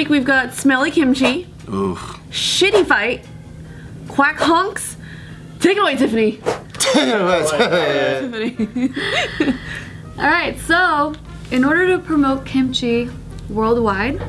week we've got Smelly Kimchi, Oof. Shitty Fight, Quack Honks. Take it away, Tiffany. Tiffany. Alright, so in order to promote kimchi worldwide,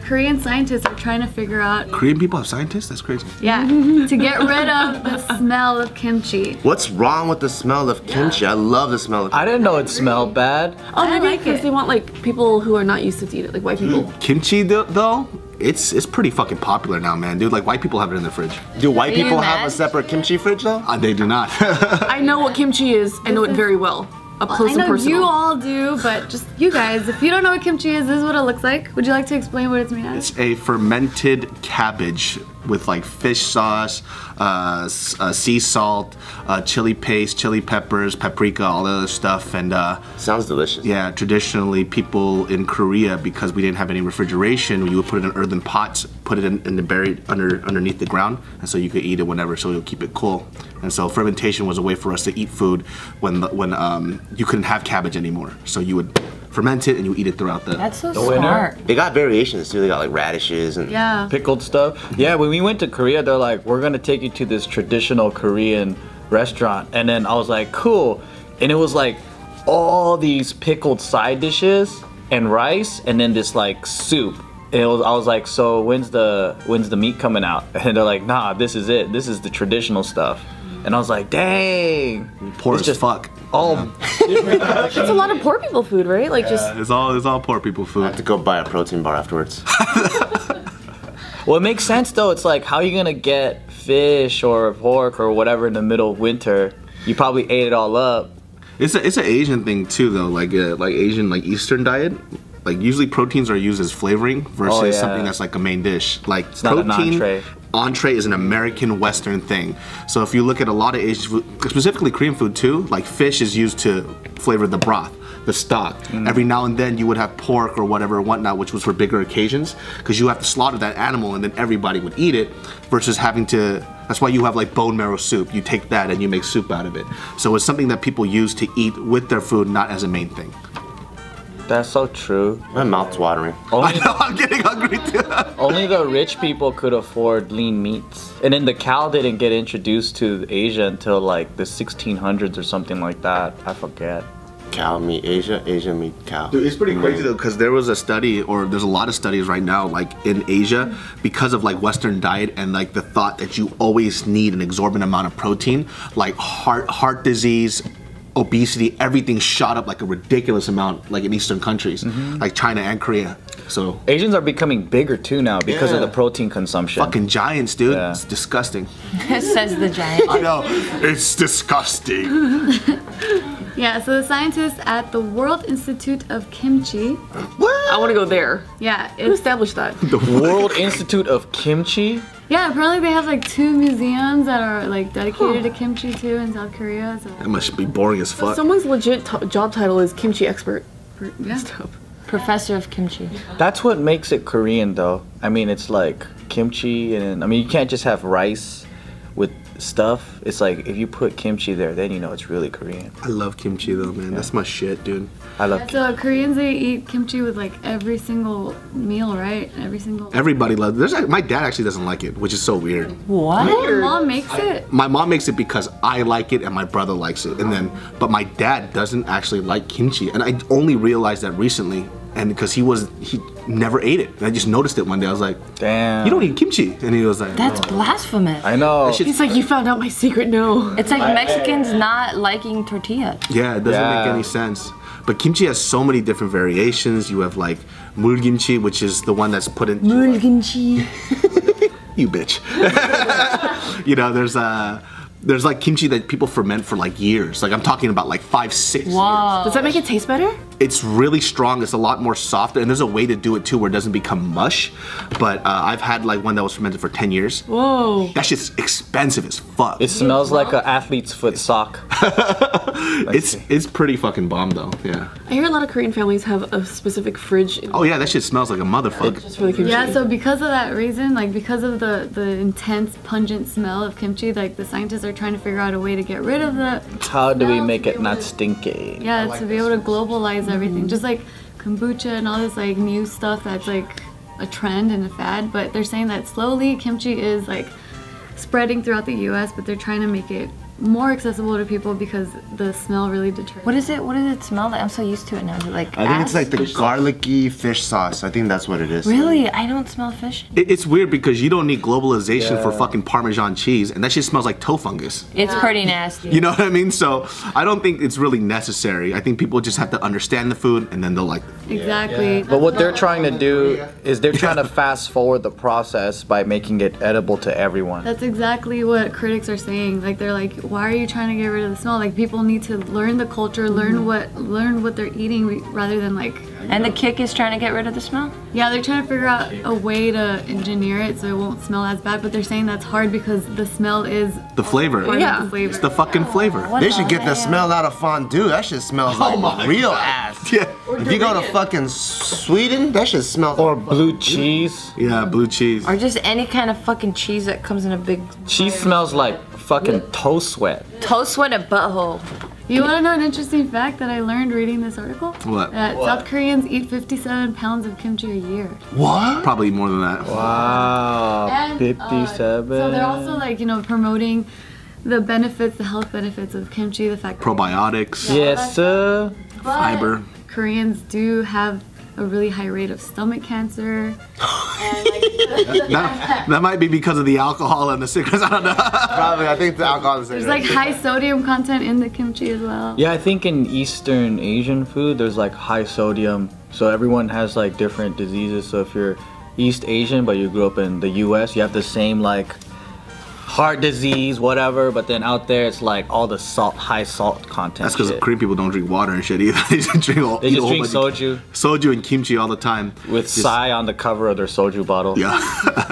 Korean scientists are trying to figure out... Korean people have scientists? That's crazy. Yeah, to get rid of the smell of kimchi. What's wrong with the smell of kimchi? I love the smell of kimchi. I didn't know it smelled bad. Oh, maybe because they want like people who are not used to eat it, like white people. Kimchi though, it's pretty fucking popular now, man, dude. Like white people have it in their fridge. Do white people have a separate kimchi fridge though? They do not. I know what kimchi is. I know it very well. Up close and personal. I know you all do, but just you guys, if you don't know what kimchi is, this is what it looks like. Would you like to explain what it's made of? It's a fermented cabbage with like fish sauce, sea salt, chili paste, chili peppers, paprika, all that other stuff, and sounds delicious. Yeah, traditionally people in Korea, because we didn't have any refrigeration, you would put it in earthen pots, put it in the buried underneath the ground, and so you could eat it whenever, so you'll keep it cool. And so fermentation was a way for us to eat food when you couldn't have cabbage anymore. So you would ferment it and you eat it throughout the That's so winter. smart. They got variations too. They got like radishes and pickled stuff. Yeah, when we went to Korea, they're like, we're gonna take you to this traditional Korean restaurant. And then I was like, cool. And it was like all these pickled side dishes and rice and then this like soup. And I was like, so when's the meat coming out? And they're like, nah, this is it. This is the traditional stuff. And I was like, dang. Poor as fuck. Oh, it's a lot of poor people food, right? Like it's all poor people food. I have to go buy a protein bar afterwards. Well, it makes sense though. It's like, how are you gonna get fish or pork or whatever in the middle of winter? You probably ate it all up. It's an Asian thing too, though. Like Asian, like Eastern diet. Like usually proteins are used as flavoring versus something that's like a main dish. Like it's protein, not an entree. Entree is an American Western thing. So if you look at a lot of Asian food, specifically Korean food too, like fish is used to flavor the broth, the stock. Every now and then you would have pork or whatever or whatnot, which was for bigger occasions, because you have to slaughter that animal and then everybody would eat it, versus having to, that's why you have like bone marrow soup. You take that and you make soup out of it. So it's something that people use to eat with their food, not as a main thing. That's so true. My mouth's watering. I know, I'm getting hungry too. Only the rich people could afford lean meats. And then the cow didn't get introduced to Asia until like the 1600s or something like that. I forget. Cow meat Asia, Asia meat cow. Dude, it's pretty crazy though, because there was a study, or there's a lot of studies right now, like in Asia, because of like Western diet and like the thought that you always need an exorbitant amount of protein, like heart disease, obesity, everything shot up like a ridiculous amount, like in Eastern countries, like China and Korea. So Asians are becoming bigger too now because of the protein consumption. Fucking giants, dude. Yeah. It's disgusting. Says the giant. I know, it's disgusting. Yeah, so the scientists at the World Institute of Kimchi. What? I want to go there. Yeah, who established that? The World Institute of Kimchi? Yeah, apparently they have like 2 museums that are like dedicated to kimchi too in South Korea. So. That must be boring as fuck. Someone's legit job title is kimchi expert. Professor of kimchi. That's what makes it Korean though. I mean, it's like kimchi and, I mean, you can't just have rice with stuff. It's like, if you put kimchi there, then you know it's really Korean. I love kimchi though, man. That's my shit, dude. I love kimchi. So Koreans, they eat kimchi with like every single meal, right? Everybody loves it. My dad actually doesn't like it, which is so weird. What? Your mom makes it? My mom makes it because I like it and my brother likes it. And then, but my dad doesn't actually like kimchi. And I only realized that recently. And because he never ate it. And I just noticed it one day. I was like, damn. You don't eat kimchi. And he was like, that's blasphemous. I know. He's like, you found out my secret, no. It's like Mexicans not liking tortillas. Yeah, it doesn't make any sense. But kimchi has so many different variations. You have like mulgimchi, which is the one that's put in. Mulgimchi. You bitch. You know, there's like kimchi that people ferment for like years. Like I'm talking about like 5-6 years. Does that make it taste better? It's really strong. It's a lot more softer, and there's a way to do it too where it doesn't become mush. But I've had like one that was fermented for 10 years. Whoa. That shit's expensive as fuck. It smells like an athlete's foot sock. It's pretty fucking bomb though. Yeah. I hear a lot of Korean families have a specific fridge. Oh yeah, that shit smells like a motherfucker. Just for the kimchi. Yeah, so because of that reason, like because of the intense, pungent smell of kimchi, like the scientists are trying to figure out a way to get rid of the. How do we make it not stinky? Yeah, to be able to globalize everything, just like kombucha and all this like new stuff that's like a trend and a fad, but they're saying that slowly kimchi is like spreading throughout the US, but they're trying to make it more accessible to people because the smell really deters. What is it? What does it smell like? I'm so used to it now. Is it like I think it's like the garlicky fish sauce. I think that's what it is. Really? I don't smell fish. It's weird because you don't need globalization for fucking Parmesan cheese, and that shit smells like toe fungus. It's pretty nasty. You know what I mean? So I don't think it's really necessary. I think people just have to understand the food, and then they'll like it. Exactly. But what they're trying to do is they're trying to fast forward the process by making it edible to everyone. That's exactly what critics are saying. Like they're like, why are you trying to get rid of the smell? Like people need to learn the culture, learn what they're eating rather than like. And the kick is trying to get rid of the smell? Yeah, they're trying to figure out a way to engineer it so it won't smell as bad, but they're saying that's hard because the smell is the flavor. The flavor. It's the fucking flavor. They should get the smell out of fondue. That shit smells like real ass. Yeah. If you go to fucking Sweden, that shit smells Or blue cheese. Yeah, blue cheese. Or just any kind of fucking cheese that comes in a big Cheese smells like fucking toe sweat. toe sweat and butthole. You want to know an interesting fact that I learned reading this article? What? That South Koreans eat 57 pounds of kimchi a year. What? Probably more than that. Wow. And, 57. So they're also like, you know, promoting the benefits, the health benefits of kimchi, the fact that Probiotics, Yes, sir. fiber. Koreans do have a really high rate of stomach cancer. That might be because of the alcohol and the cigarettes. I don't know. Probably. I think the alcohol is There's like high sodium content in the kimchi as well. Yeah, I think in Eastern Asian food, there's like high sodium. So everyone has like different diseases. So if you're East Asian, but you grew up in the US, you have the same like heart disease, whatever, but then out there it's like all the salt, high salt content. That's because shit. Korean people don't drink water and shit either. They just drink They just drink soju soju and kimchi all the time. with Psy on the cover of their soju bottle. Yeah.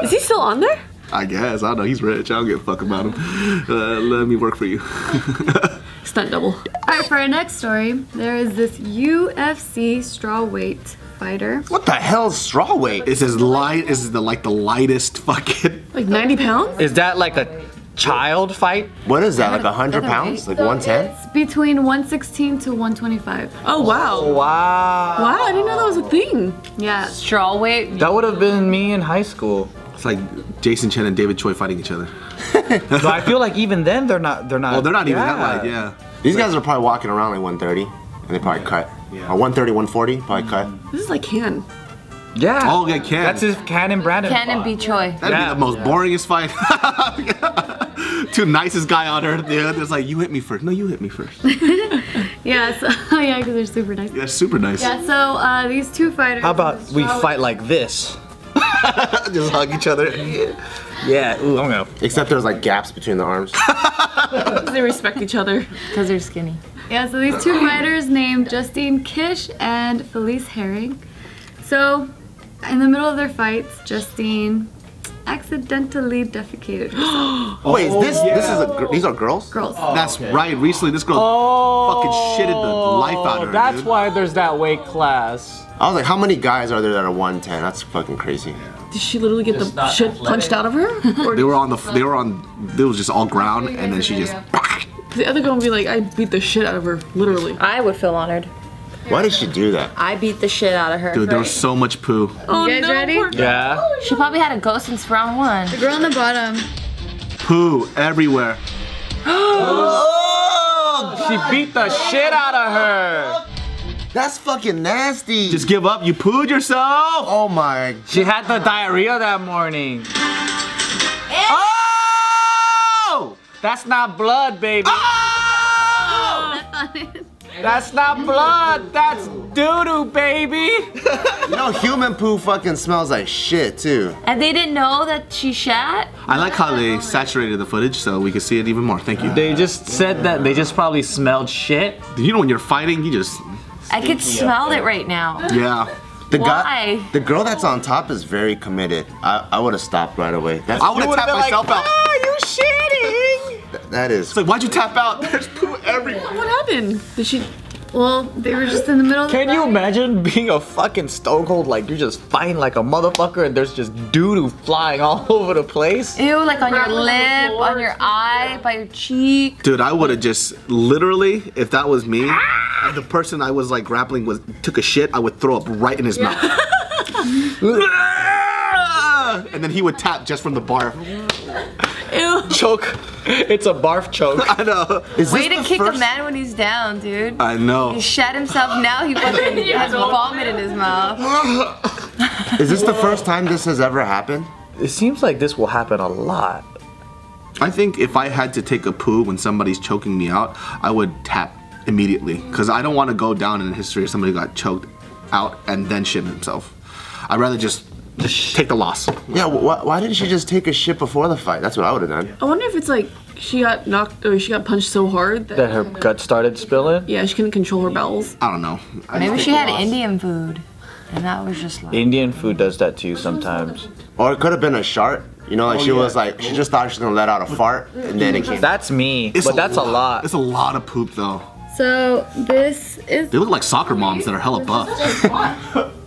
Is he still on there? I guess. I don't know. He's rich. I don't give a fuck about him. Let me work for you. Stunt double. All right, for our next story, there is this UFC strawweight fighter. What the hell is straw weight? It's as light as the lightest fucking. Like 90 pounds? Is that like a child fight? What is that? Like 100 pounds? Like 110? It's between 116 to 125. Oh, wow. Wow. Wow, I didn't know that was a thing. Yeah. Straw weight. That would have been me in high school. It's like Jason Chen and David Choi fighting each other. But I feel like even then they're not. Well, they're not even that light. Yeah. These guys are probably walking around like 130, and they probably cut. Yeah. Or 130, 140, probably cut. This is like Can. Yeah. Oh, yeah, Can. That's his Can and Brandon. Can and fought. be Choi. That'd Yeah. be the most boringest fight. Two nicest guy on earth, dude. It's like, you hit me first. No, you hit me first. Yeah, so, yeah, because they're super nice. Yeah, super nice. Yeah, so these two fighters. How about we fight like this? Just hug each other. Yeah. Ooh, I'm gonna. Except there's like gaps between the arms. They respect each other. Because they're skinny. Yeah, so these two fighters named Justine Kish and Felice Herring. So, in the middle of their fights, Justine accidentally defecated herself. Wait, this is these are girls? Girls. That's right. Recently, this girl fucking shitted the life out of her. That's dude. why there's that weight class. I was like, how many guys are there that are 110? That's fucking crazy. Did she literally get the shit punched out of her? Or They were on. It was just all ground, and then she just. the other girl would be like, I beat the shit out of her, literally. I would feel honored. Why did she do that? I beat the shit out of her. Dude, there was so much poo. Oh, You guys ready? poor- Yeah. She probably had a ghost since round one. The girl on the bottom. Poo everywhere. She beat the shit out of her. That's fucking nasty. Just give up. You pooed yourself. Oh my. She had the diarrhea that morning. Oh! That's not blood, baby. That's not blood. That's doo-doo, baby. You know, human poo fucking smells like shit too. And they didn't know that she shat? I like how they saturated the footage so we could see it even more. Thank you. They just said that they just probably smelled shit. You know when you're fighting, you just. I could smell it right now. Yeah. The Why? the girl that's on top is very committed. I would have stopped right away. That's, I would have tapped myself out. you shitting? that is. It's like, why'd you tap out? There's poo everywhere. What happened? Did she? Well, they were just in the middle of the Can you fight. imagine being a fucking stone cold, like you're just fighting like a motherfucker and there's just doo-doo flying all over the place? Ew, like on your Grabbing on the lip, floor. on your eye, by your cheek. Dude, I would have just literally, if that was me, and the person I was like grappling with took a shit, I would throw up right in his mouth. and then he would tap just from the barf. Choke. It's a barf choke. I know. Way to kick a man when he's down, dude. I know. He shat himself, now he fucking has vomit in his mouth. Is this the first time this has ever happened? It seems like this will happen a lot. I think if I had to take a poo when somebody's choking me out, I would tap immediately. Because I don't want to go down in history if somebody got choked out and then shit himself. I'd rather just take the loss. Yeah, why didn't she just take a shit before the fight? That's what I would have done. I wonder if it's like she got knocked or she got punched so hard That her gut started spilling? yeah, she couldn't control her bowels. I don't know. Maybe she had Indian food. And that was just like... Indian food does that to you sometimes. Or it could have been a shart. You know, like she was like, she just thought she was gonna let out a fart, and then it came. That's me, but that's a lot. It's a lot of poop though. So this is. They look like soccer moms that are hella buff.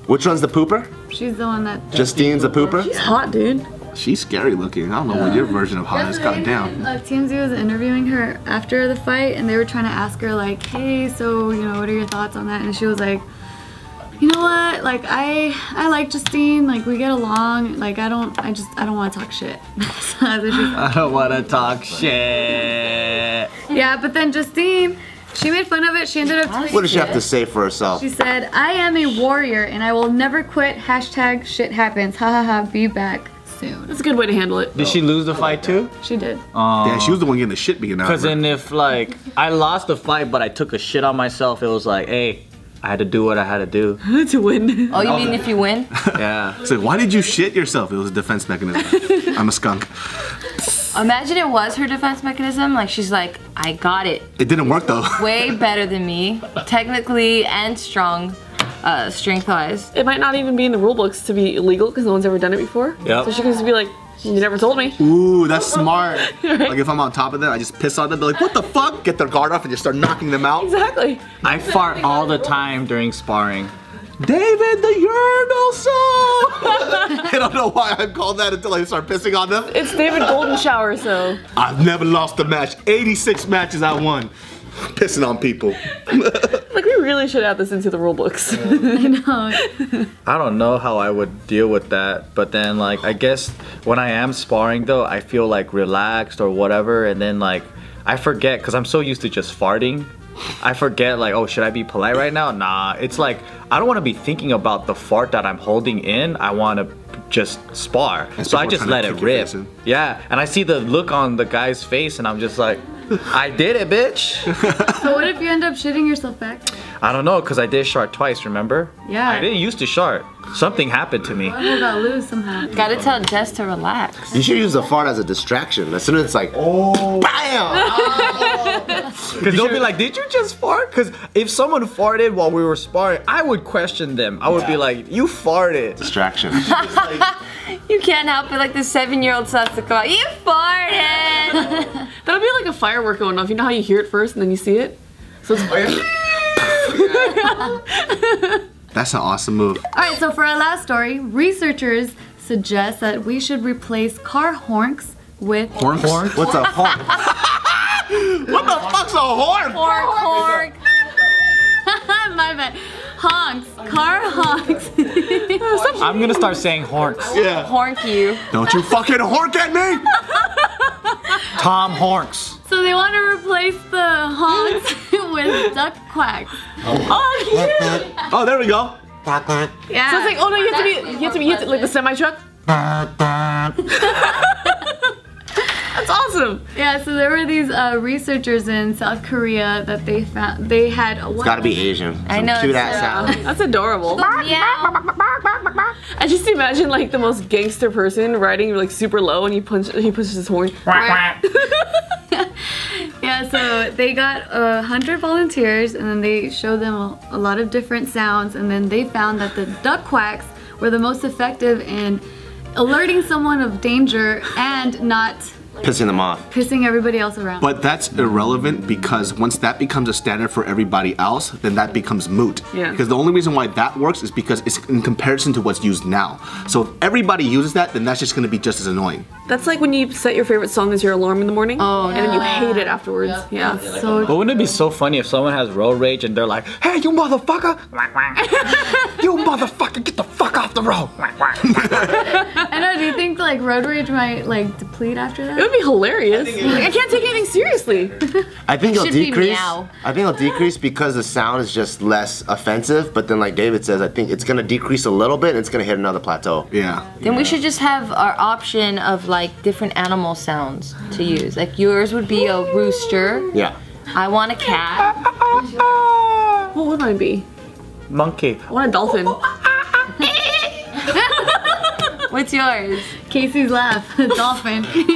Which one's the pooper? She's the one that. Justine's the pooper? She's hot, dude. She's scary looking. I don't know what your version of hot is. Goddamn. TMZ was interviewing her after the fight, and they were trying to ask her like, "Hey, so you know, what are your thoughts on that?" And she was like, "You know what? Like, I like Justine. Like, we get along. Like, I don't want to talk shit." So that's what she said. I don't want to talk shit. Yeah, but then Justine, she made fun of it. She ended up tweeting. What does she have to say for herself? She said, "I am a warrior, and I will never quit. Hashtag shit happens. Ha ha ha. Be back soon." That's a good way to handle it. Did she lose the fight too? She did. Yeah, she was the one getting the shit beaten out of Because her. then if like I lost the fight but I took a shit on myself, it was like, hey, I had to do what I had to do. To win. Oh, you mean if you win? Yeah. It's like, why did you shit yourself? It was a defense mechanism. I'm a skunk. Imagine it was her defense mechanism. Like, she's like, I got it. It didn't work though. Way better than me. Technically and strong, strength-wise. It might not even be in the rule books to be illegal because no one's ever done it before. Yep. So she can just be like, you never told me. Ooh, that's smart. Like if I'm on top of them, I just piss on them. They're like, what the fuck? Get their guard off and just start knocking them out. Exactly. I fart all the time during sparring. David, the urinal song! I don't know why I called that until I start pissing on them. It's David Golden Shower, so. I've never lost a match. 86 matches I won. Pissing on people. Like, we really should add this into the rule books. I know. I don't know how I would deal with that, but then like I guess when I am sparring though, I feel like relaxed or whatever, and then like I forget because I'm so used to just farting. I forget like, oh, should I be polite right now? Nah, it's like I don't want to be thinking about the fart that I'm holding in. I want to just spar. And So I people just trying to let it kick your rip. face in. Yeah, and I see the look on the guy's face and I'm just like, I did it, bitch. So what if you end up shitting yourself back? I don't know, because I did shart twice, remember? Yeah. I didn't used to shart. Something happened to me. I got loose somehow. Gotta tell Jess to relax. You should use the fart as a distraction. As soon as it's like, oh, bam! Because they'll be like, did you just fart? Because if someone farted while we were sparring, I would question them. I would be like, you farted. Distraction. You can't help it, like the 7-year-old starts to go out, you farted! That would be like a firework going off. You know how you hear it first and then you see it? So it's That's an awesome move. Alright, so for our last story, researchers suggest that we should replace car honks with Horns? What's a honk? What the fuck's a horn? Hork. my bad. Honks. Car honks. I'm going to start saying horks. Yeah. Hork you. Don't you fucking honk at me! Tom Horks. So they want to replace the honks with duck quacks. Oh, there we go. Yeah. So it's like, oh no, you have to be like the semi truck. That's awesome. Yeah, so there were these researchers in South Korea that they found, they had It's gotta be Asian. I know, Cute it's, ass sound. That's adorable. Meow. I just imagine like the most gangster person riding like super low and he pushes his horn. Yeah, so they got 100 volunteers and then they showed them a lot of different sounds, and then they found that the duck quacks were the most effective in alerting someone of danger and not Pissing them off. pissing everybody else around. But that's irrelevant because once that becomes a standard for everybody else, then that becomes moot. Yeah. Because the only reason why that works is because it's in comparison to what's used now. So if everybody uses that, then that's just going to be just as annoying. That's like when you set your favorite song as your alarm in the morning. Oh, and then you hate it afterwards. Yeah. So But wouldn't it be so funny if someone has road rage and they're like, "Hey, you motherfucker! You motherfucker, get the fuck off the road!" I know. Do you think like road rage might like deplete after It that? would be hilarious. Like, I can't take anything seriously. I think it'll Should be decrease. meow. I think it'll decrease because the sound is just less offensive. But then, like David says, I think it's gonna decrease a little bit and it's gonna hit another plateau. Yeah. Then we should just have our option of like different animal sounds to use. Like yours would be a rooster. Yeah. I want a cat. What would mine be? Monkey. I want a dolphin. What's yours? Casey's laugh. Dolphin. Funny.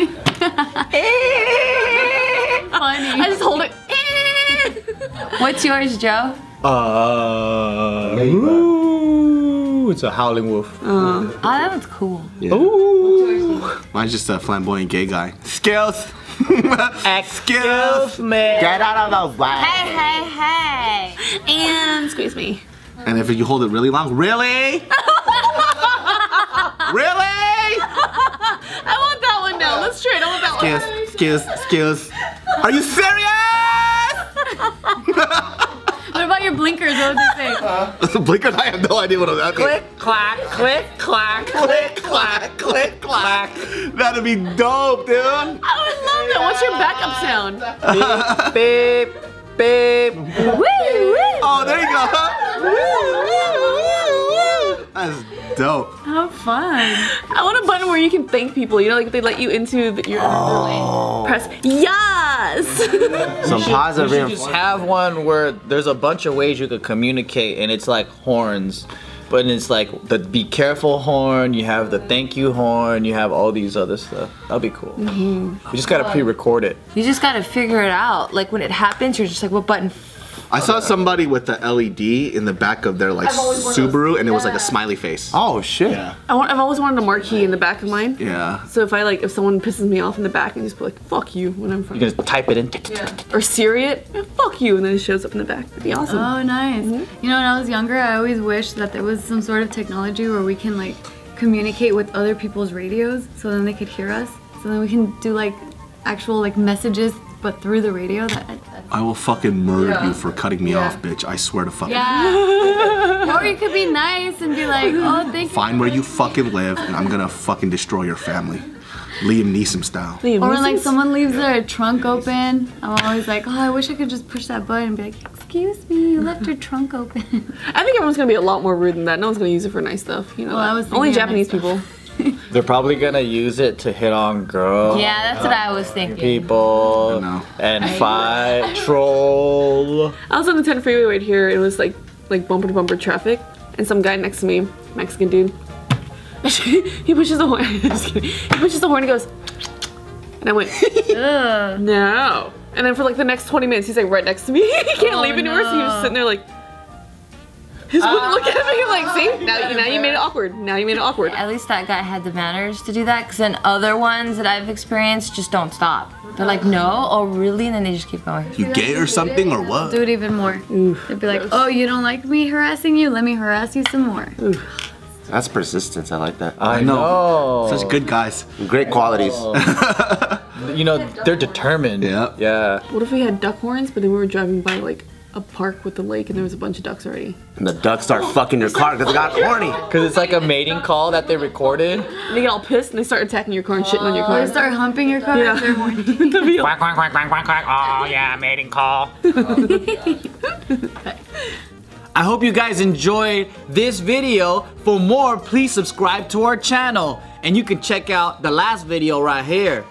I just hold it. What's yours, Joe? Ooh, it's a howling wolf. Oh, that one's cool. Ooh. Mine's just a flamboyant gay guy. Skills. Excuse me. Get out of the way. Hey, hey. And squeeze me. And if you hold it really long, really? Really? I want that one now. Let's try it. I want that one. Skills. Are you serious? What about your blinkers? What would they say? Blinker, I have no idea what that means. Click, clack, click, clack, click, clack, click, clack. That'd be dope, dude. I would love that. What's your backup sound? Beep, beep, beep. Oh, there you go. That's dope. How fun. I want a button where you can thank people. You know, like they let you into your press. Yes. Some You positive should just reinforcement. have one where there's a bunch of ways you could communicate, and it's like horns. But it's like the be careful horn, you have the thank you horn, you have all these other stuff. That'll be cool. You just gotta pre-record it. You just gotta figure it out. Like when it happens, you're just like, what button? I saw somebody with the LED in the back of their like Subaru, and it was like a smiley face. Oh shit. Yeah. I've always wanted a marquee in the back of mine. Yeah. So if someone pisses me off in the back, and just be like, "Fuck you" when I'm in front. You can just type it in. Or Siri it, "Fuck you," and then it shows up in the back. That'd be awesome. Oh, nice. You know, when I was younger, I always wished that there was some sort of technology where we can like communicate with other people's radios, so then they could hear us. So then we can do like actual like messages, but through the radio. I will fucking murder you for cutting me off, bitch. I swear to fucking. Yeah. Or you could be nice and be like, oh, thank you. Find where you fucking live, and I'm gonna fucking destroy your family. Liam Neeson style. Or when like someone leaves their trunk open, I'm always like, oh, I wish I could just push that button and be like, excuse me, you left your trunk open. I think everyone's gonna be a lot more rude than that. No one's gonna use it for nice stuff. You know, Well, I was only thinking of Japanese nice people. They're probably gonna use it to hit on girls. Yeah, that's what I was thinking. People know. and fight troll. I was on the 10 freeway right here. It was like bumper to bumper traffic, and some guy next to me, Mexican dude, he pushes the horn. Just kidding. He pushes the horn and goes, and I went, no. And then for like the next 20 minutes, he's like right next to me. He can't leave anywhere, so he was sitting there like. He just wouldn't look at me like, see? Now you made it awkward. Now you made it awkward. At least that guy had the manners to do that, because then other ones that I've experienced just don't stop. They're like, no, oh really? And then they just keep going. You gay or something or what? Do it even more. They'd be like, oh, you don't like me harassing you? Let me harass you some more. That's persistence. I like that. I know. Such good guys. Great qualities. You know, they're determined. Yeah. Yeah. What if we had duck horns, but then we were driving by like a park with the lake and there was a bunch of ducks already? And the ducks start fucking your car because they got horny. Because it's like a mating call that they recorded. And they get all pissed and they start attacking your car and shitting on your car. They start humping your car. Yeah. They're horny. Quack, quack, quack, quack, quack, quack. Oh, yeah, mating call. I hope you guys enjoyed this video. For more, please subscribe to our channel. And you can check out the last video right here.